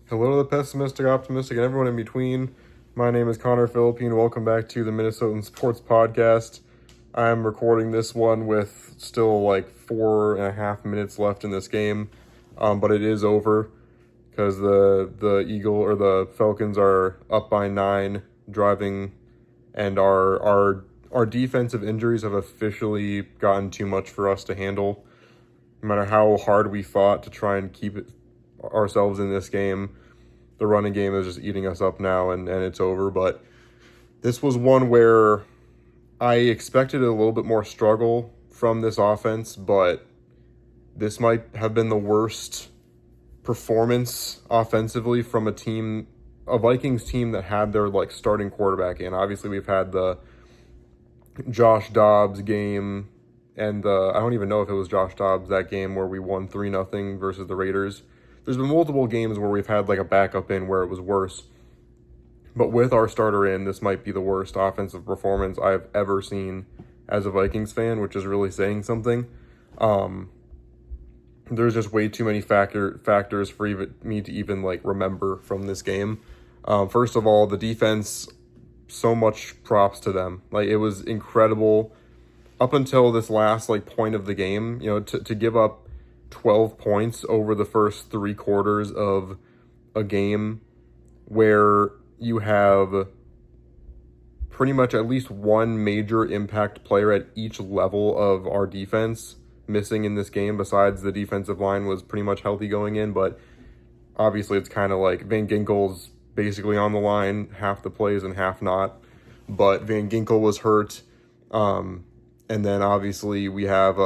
Hello to the pessimistic, optimistic, and everyone in between. My name is Connor Philippine. Welcome back to the Minnesotan Sports Podcast. I'm recording this one with still like 4.5 minutes left in this game, but it is over because the Falcons are up by 9, driving, and our defensive injuries have officially gotten too much for us to handle. No matter how hard we fought to try and keep ourselves in this game, the running game is just eating us up now, and it's over. But this was one where I expected a little bit more struggle from this offense, but this might have been the worst performance offensively from a Vikings team that had their starting quarterback in. Obviously, we've had the Josh Dobbs game, and I don't even know if it was Josh Dobbs that game where we won 3-0 versus the Raiders. There's been multiple games where we've had a backup in where it was worse. But with our starter in, this might be the worst offensive performance I've ever seen as a Vikings fan, which is really saying something. There's just way too many factors for me to even remember from this game. First of all, the defense, so much props to them. It was incredible up until this last point of the game, to give up 12 points over the first 3 quarters of a game where you have pretty much at least one major impact player at each level of our defense missing in this game, besides the defensive line was pretty much healthy going in. But obviously it's kind of Van Ginkel's basically on the line, half the plays and half not. But Van Ginkel was hurt. And then obviously we have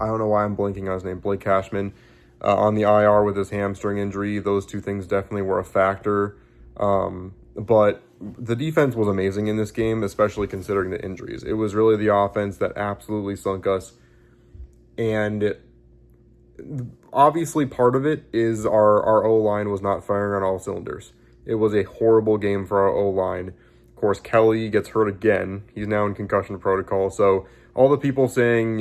I don't know why I'm blanking on his name, Blake Cashman, on the IR with his hamstring injury. Those two things definitely were a factor. But the defense was amazing in this game, especially considering the injuries. It was really the offense that absolutely sunk us. And obviously part of it is our O-line was not firing on all cylinders. It was a horrible game for our O-line. Of course, Kelly gets hurt again. He's now in concussion protocol. So all the people saying,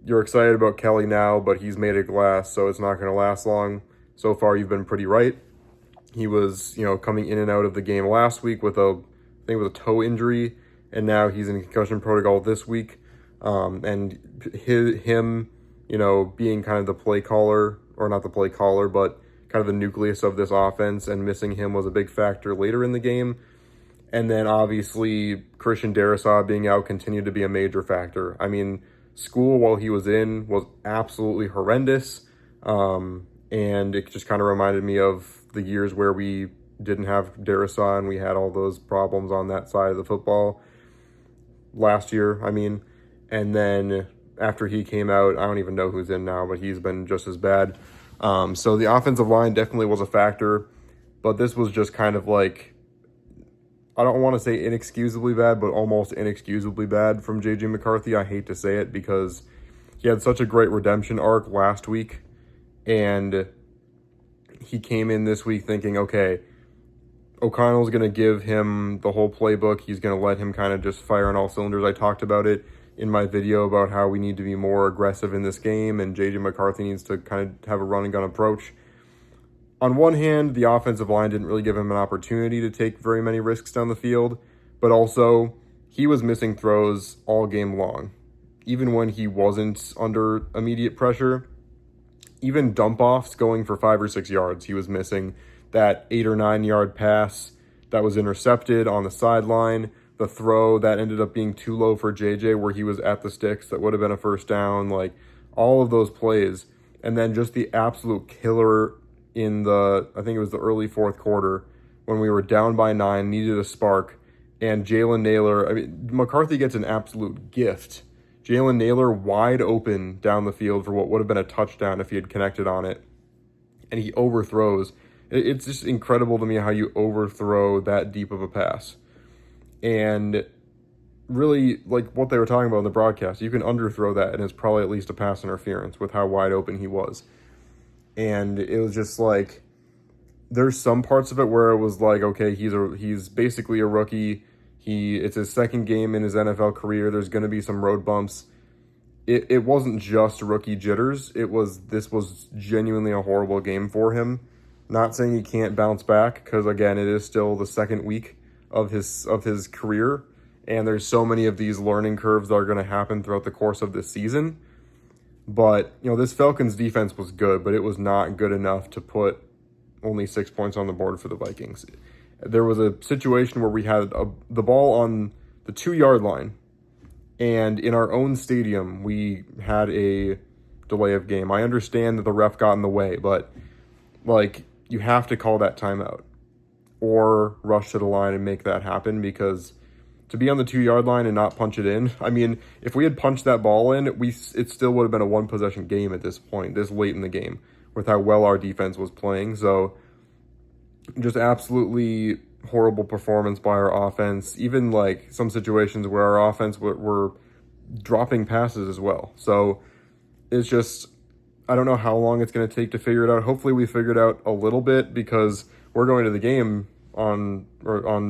you're excited about Kelly now, but he's made of glass, so it's not going to last long. So far, you've been pretty right. He was, coming in and out of the game last week with a toe injury, and now he's in concussion protocol this week. And him, being kind of the play caller, or not the play caller, but kind of the nucleus of this offense, and missing him was a big factor later in the game. And then obviously Christian Darrisaw being out continued to be a major factor. I mean, school while he was in was absolutely horrendous, and it just kind of reminded me of the years where we didn't have Darrisaw and we had all those problems on that side of the football last year. And then after he came out, I don't even know who's in now, but he's been just as bad. So the offensive line definitely was a factor, but this was just kind of I don't want to say inexcusably bad, but almost inexcusably bad from J.J. McCarthy. I hate to say it because he had such a great redemption arc last week, and he came in this week thinking, okay, O'Connell's going to give him the whole playbook. He's going to let him kind of just fire on all cylinders. I talked about it in my video about how we need to be more aggressive in this game, and J.J. McCarthy needs to kind of have a run and gun approach. On one hand, the offensive line didn't really give him an opportunity to take very many risks down the field, but also he was missing throws all game long. Even when he wasn't under immediate pressure, even dump-offs going for 5 or 6 yards, he was missing. That 8 or 9 yard pass that was intercepted on the sideline, the throw that ended up being too low for JJ where he was at the sticks that would have been a first down, all of those plays. And then just the absolute killer in I think it was the early fourth quarter when we were down by 9, needed a spark, and Jalen Naylor, McCarthy gets an absolute gift. Jalen Naylor wide open down the field for what would have been a touchdown if he had connected on it, and he overthrows. It's just incredible to me how you overthrow that deep of a pass. And really, what they were talking about in the broadcast, you can underthrow that and it's probably at least a pass interference with how wide open he was. And it was just there's some parts of it where it was okay, he's basically a rookie. It's his second game in his NFL career. There's going to be some road bumps. it wasn't just rookie jitters. This was genuinely a horrible game for him. Not saying he can't bounce back, because again, it is still the second week of his career, and there's so many of these learning curves that are going to happen throughout the course of this season. But this Falcons defense was good, but it was not good enough to put only 6 points on the board for the Vikings. There was a situation where we had the ball on the 2-yard line, and in our own stadium, we had a delay of game. I understand that the ref got in the way, but you have to call that timeout or rush to the line and make that happen, because to be on the 2-yard line and not punch it in, I mean, if we had punched that ball in, it still would have been a 1-possession game at this point, this late in the game, with how well our defense was playing. So just absolutely horrible performance by our offense. Even some situations where our offense were dropping passes as well. So it's just, I don't know how long it's going to take to figure it out. Hopefully we figure it out a little bit, because we're going to the game on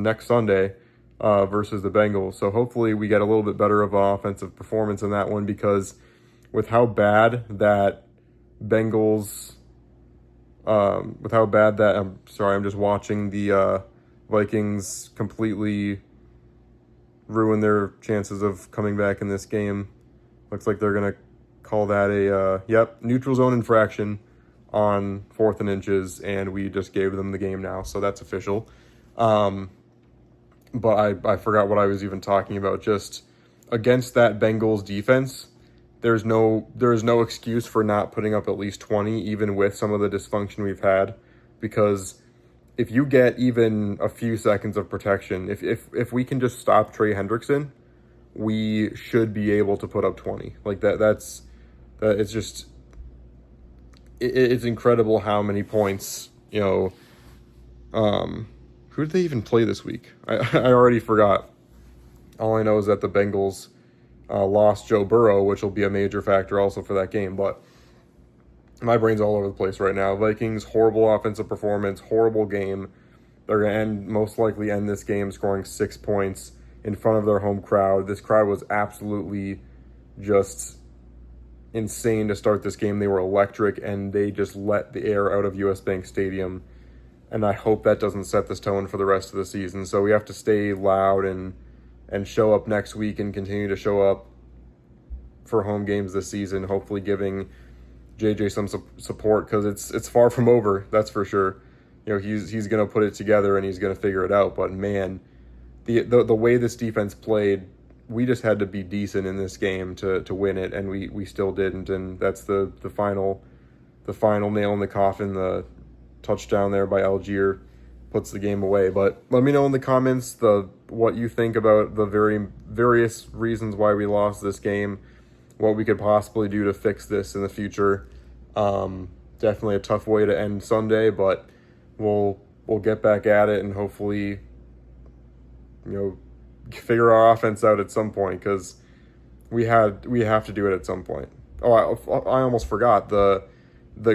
next Sunday versus the Bengals. So hopefully we get a little bit better of an offensive performance in that one, because with how bad that Bengals, I'm just watching the Vikings completely ruin their chances of coming back in this game. Looks like they're going to call that a, neutral zone infraction on 4th and inches, and we just gave them the game now, so that's official. But I forgot what I was even talking about. Just against that Bengals defense, there's no excuse for not putting up at least 20, even with some of the dysfunction we've had, because if you get even a few seconds of protection, if we can just stop Trey Hendrickson, we should be able to put up 20. It's just, it's incredible how many points, who did they even play this week? I already forgot. All I know is that the Bengals lost Joe Burrow, which will be a major factor also for that game. But my brain's all over the place right now. Vikings, horrible offensive performance, horrible game. They're going to most likely end this game scoring 6 points in front of their home crowd. This crowd was absolutely just insane to start this game. They were electric, and they just let the air out of US Bank Stadium. And I hope that doesn't set this tone for the rest of the season. So we have to stay loud and show up next week and continue to show up for home games this season, hopefully giving JJ some support, because it's far from over, that's for sure. He's going to put it together and he's going to figure it out. But man, the way this defense played, we just had to be decent in this game to win it, and we still didn't. And that's the final nail in the coffin. The touchdown there by Algier puts the game away. But let me know in the comments what you think about the various reasons why we lost this game, what we could possibly do to fix this in the future. Definitely a tough way to end Sunday, but we'll get back at it and hopefully figure our offense out at some point, because we have to do it at some point. Oh, I almost forgot the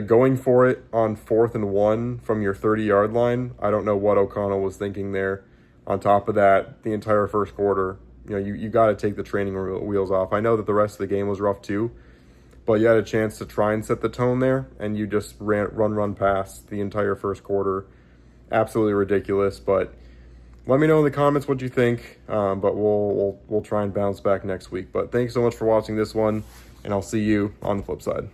going for it on 4th and 1 from your 30-yard line. I don't know what O'Connell was thinking there. On top of that, the entire first quarter, you got to take the training wheels off. I know that the rest of the game was rough too, but you had a chance to try and set the tone there, and you just run past the entire first quarter. Absolutely ridiculous. But let me know in the comments what you think. But we'll try and bounce back next week. But thanks so much for watching this one, and I'll see you on the flip side.